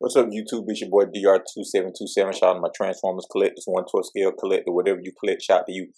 What's up, YouTube? It's your boy DR2727. Shout out to my Transformers collectors, 1/12 scale collector, whatever you collect, shout out to you.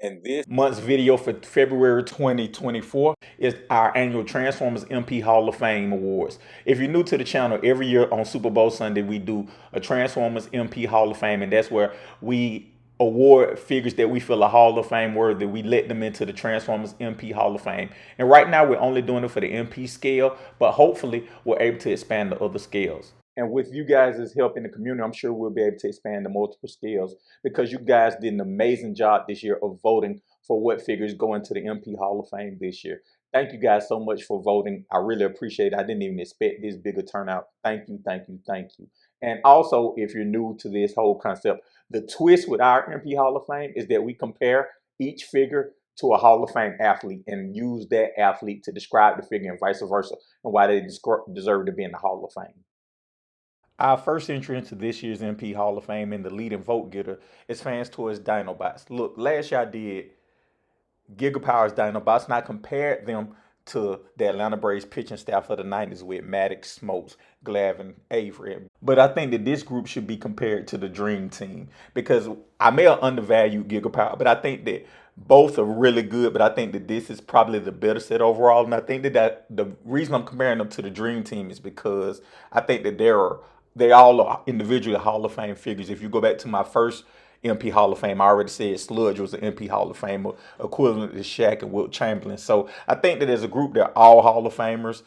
And this month's video for February 2024 is our annual Transformers MP Hall of Fame Awards. If you're new to the channel, every year on Super Bowl Sunday, we do a Transformers MP Hall of Fame, and that's where we award figures that we feel are Hall of Fame worthy. We let them into the Transformers MP Hall of Fame. And right now, we're only doing it for the MP scale, but hopefully, we're able to expand to other scales. And with you guys' help in the community, I'm sure we'll be able to expand to multiple scales because you guys did an amazing job this year of voting for what figures go into the MP Hall of Fame this year. Thank you guys so much for voting. I really appreciate it. I didn't even expect this big a turnout. Thank you, thank you, thank you. And also, if you're new to this whole concept, the twist with our MP Hall of Fame is that we compare each figure to a Hall of Fame athlete and use that athlete to describe the figure and vice versa and why they deserve to be in the Hall of Fame. Our first entry into this year's MP Hall of Fame and the leading vote getter is Fans Toys Dinobots. Look, last year I did Gigapower's Dinobots, and I compared them to the Atlanta Braves pitching staff of the 90s with Maddox, Smokes, Glavine, Avery. But I think that this group should be compared to the Dream Team because I may have undervalued Gigapower, but I think that both are really good, but I think that this is probably the better set overall. And I think that the reason I'm comparing them to the Dream Team is because I think that they all are individually Hall of Fame figures. If you go back to my first MP Hall of Fame, I already said Sludge was an MP Hall of Famer, equivalent to Shaq and Wilt Chamberlain. So I think that as a group, they're all Hall of Famers.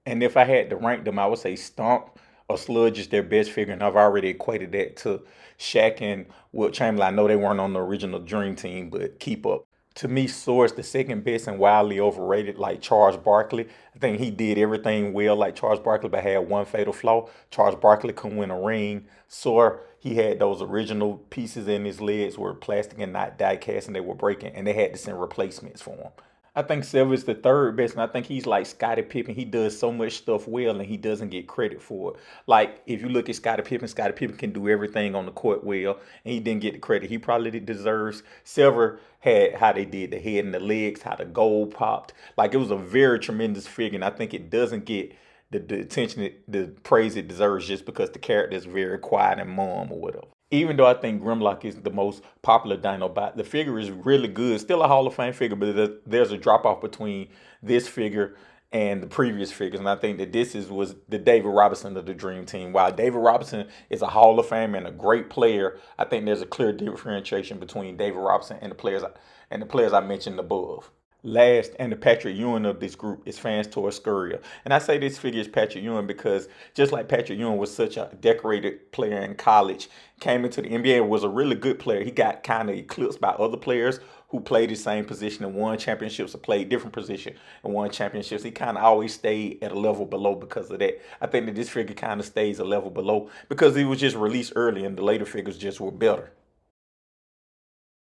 And if I had to rank them, I would say Stomp or Sludge is their best figure, and I've already equated that to Shaq and Wilt Chamberlain. I know they weren't on the original Dream Team, but keep up. To me, Source the second best and wildly overrated, like Charles Barkley. I think he did everything well, like Charles Barkley, but had one fatal flaw. Charles Barkley couldn't win a ring. Soar, he had those original pieces in his legs were plastic and not die cast, and they were breaking, and they had to send replacements for him. I think Silver is the third best, and I think he's like Scottie Pippen. He does so much stuff well, and he doesn't get credit for it. Like, if you look at Scottie Pippen can do everything on the court well, and he didn't get the credit he probably deserves. Silver had how they did the head and the legs, how the goal popped. Like, it was a very tremendous figure, and I think it doesn't get the attention, the praise it deserves just because the character is very quiet and mum or whatever. Even though I think Grimlock is the most popular Dinobot, the figure is really good. Still a Hall of Fame figure, but there's a drop off between this figure and the previous figures. And I think that was the David Robinson of the Dream Team. While David Robinson is a Hall of Fame and a great player, I think there's a clear differentiation between David Robinson and the players I mentioned above. Last, and the Patrick Ewing of this group is Fans Toys Scurrier. And I say this figure is Patrick Ewing because just like Patrick Ewing was such a decorated player in college, came into the NBA and was a really good player, he got kind of eclipsed by other players who played the same position and won championships or played different position and won championships. He kind of always stayed at a level below because of that. I think that this figure kind of stays a level below because he was just released early and the later figures just were better.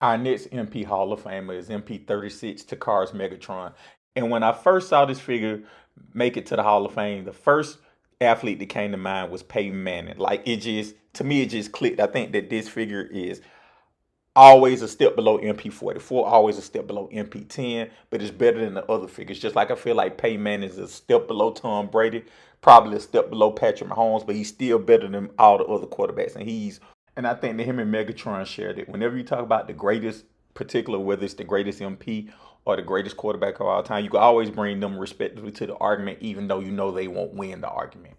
Our next MP Hall of Famer is MP36 Takar's Megatron. And when I first saw this figure make it to the Hall of Fame, the first athlete that came to mind was Peyton Manning. Like, to me, it just clicked. I think that this figure is always a step below MP44, always a step below MP10, but it's better than the other figures. Just like I feel like Peyton Manning is a step below Tom Brady, probably a step below Patrick Mahomes, but he's still better than all the other quarterbacks. And I think that him and Megatron shared it. Whenever you talk about the greatest, particular whether it's the greatest MP or the greatest quarterback of all time, you can always bring them respectively to the argument, even though you know they won't win the argument.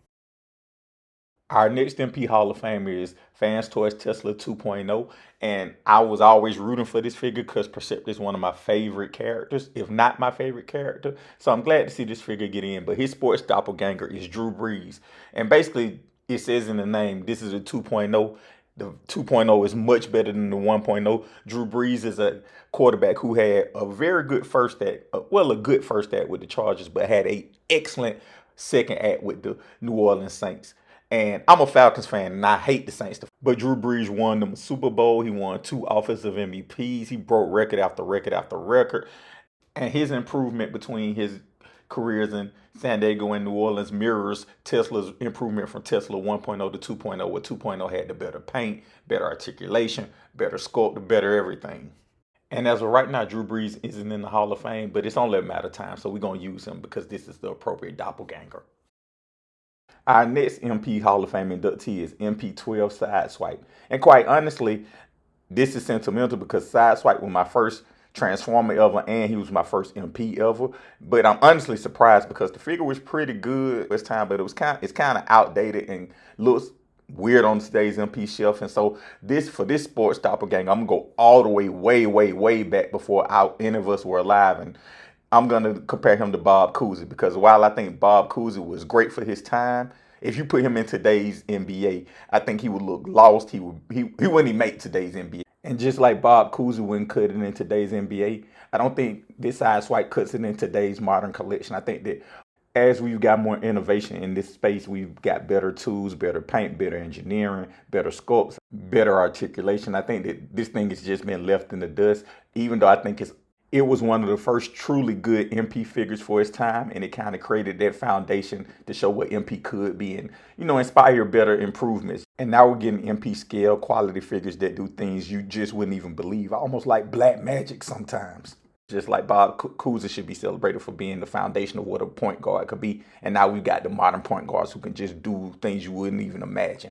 Our next MP Hall of Famer is Fans Toys Tesla 2.0. And I was always rooting for this figure because Perceptor is one of my favorite characters, if not my favorite character. So I'm glad to see this figure get in. But his sports doppelganger is Drew Brees. And basically, it says in the name, this is a 2.0. The 2.0 is much better than the 1.0. Drew Brees is a quarterback who had a very good first act, a good first act with the Chargers, but had an excellent second act with the New Orleans Saints. And I'm a Falcons fan, and I hate the Saints. But Drew Brees won them a Super Bowl. He won 2 offensive MVPs. He broke record after record after record. And his improvement between his careers in San Diego and New Orleans mirrors Tesla's improvement from Tesla 1.0 to 2.0, where 2.0 had the better paint, better articulation, better sculpt, better everything. And as of right now, Drew Brees isn't in the Hall of Fame, but it's only a matter of time, so we're going to use him because this is the appropriate doppelganger. Our next MP Hall of Fame inductee is MP12 Sideswipe. And quite honestly, this is sentimental because Sideswipe was my first Transformer ever, and he was my first MP ever. But I'm honestly surprised because the figure was pretty good this time, but it's kind of outdated and looks weird on today's MP shelf. And so for this sports doppelganger, I'm gonna go all the way back before any of us were alive, and I'm gonna compare him to Bob Cousy because while I think Bob Cousy was great for his time, if you put him in today's NBA, I think he would look lost. He wouldn't even make today's NBA. And just like Bob Cousy wouldn't cut it in today's NBA, I don't think this Sideswipe cuts it in today's modern collection. I think that as we've got more innovation in this space, we've got better tools, better paint, better engineering, better sculpts, better articulation. I think that this thing has just been left in the dust, even though I think it was one of the first truly good MP figures for its time, and it kind of created that foundation to show what MP could be and, inspire better improvements. And now we're getting MP scale quality figures that do things you just wouldn't even believe, almost like black magic sometimes. Just like Bob Cousy should be celebrated for being the foundation of what a point guard could be. And now we've got the modern point guards who can just do things you wouldn't even imagine.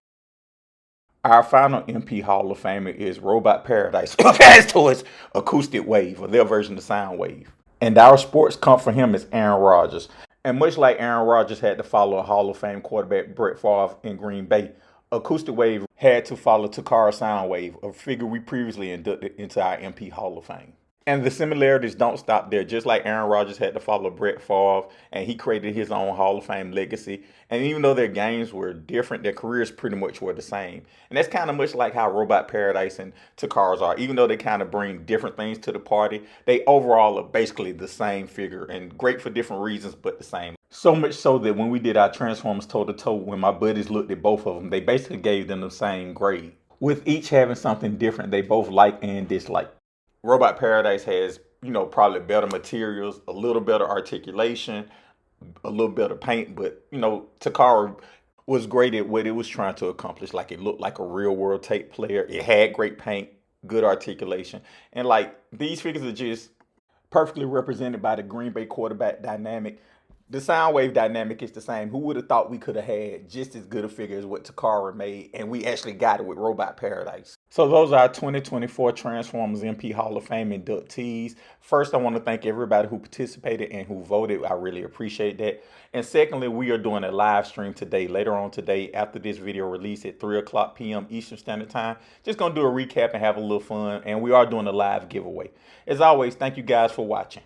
Our final MP Hall of Famer is Robot Paradise, passed towards Acoustic Wave, or their version of Sound Wave. And our sports comp for him is Aaron Rodgers. And much like Aaron Rodgers had to follow a Hall of Fame quarterback Brett Favre in Green Bay, Acoustic Wave had to follow Takara Soundwave, a figure we previously inducted into our MP Hall of Fame. And the similarities don't stop there. Just like Aaron Rodgers had to follow Brett Favre, and he created his own Hall of Fame legacy. And even though their games were different, their careers pretty much were the same. And that's kind of much like how Robot Paradise and Takara's are. Even though they kind of bring different things to the party, they overall are basically the same figure and great for different reasons, but the same. So much so that when we did our Transformers toe-to-toe, when my buddies looked at both of them, they basically gave them the same grade, with each having something different they both like and dislike. Robot Paradise has, probably better materials, a little better articulation, a little better paint, but, Takara was great at what it was trying to accomplish. Like, it looked like a real world tape player. It had great paint, good articulation. And like, these figures are just perfectly represented by the Green Bay quarterback dynamic. The Soundwave dynamic is the same. Who would have thought we could have had just as good a figure as what Takara made, and we actually got it with Robot Paradise. So those are our 2024 Transformers MP Hall of Fame inductees. First, I want to thank everybody who participated and who voted. I really appreciate that. And secondly, we are doing a live stream today, later on today, after this video release at 3 o'clock p.m. Eastern Standard Time. Just going to do a recap and have a little fun, and we are doing a live giveaway. As always, thank you guys for watching.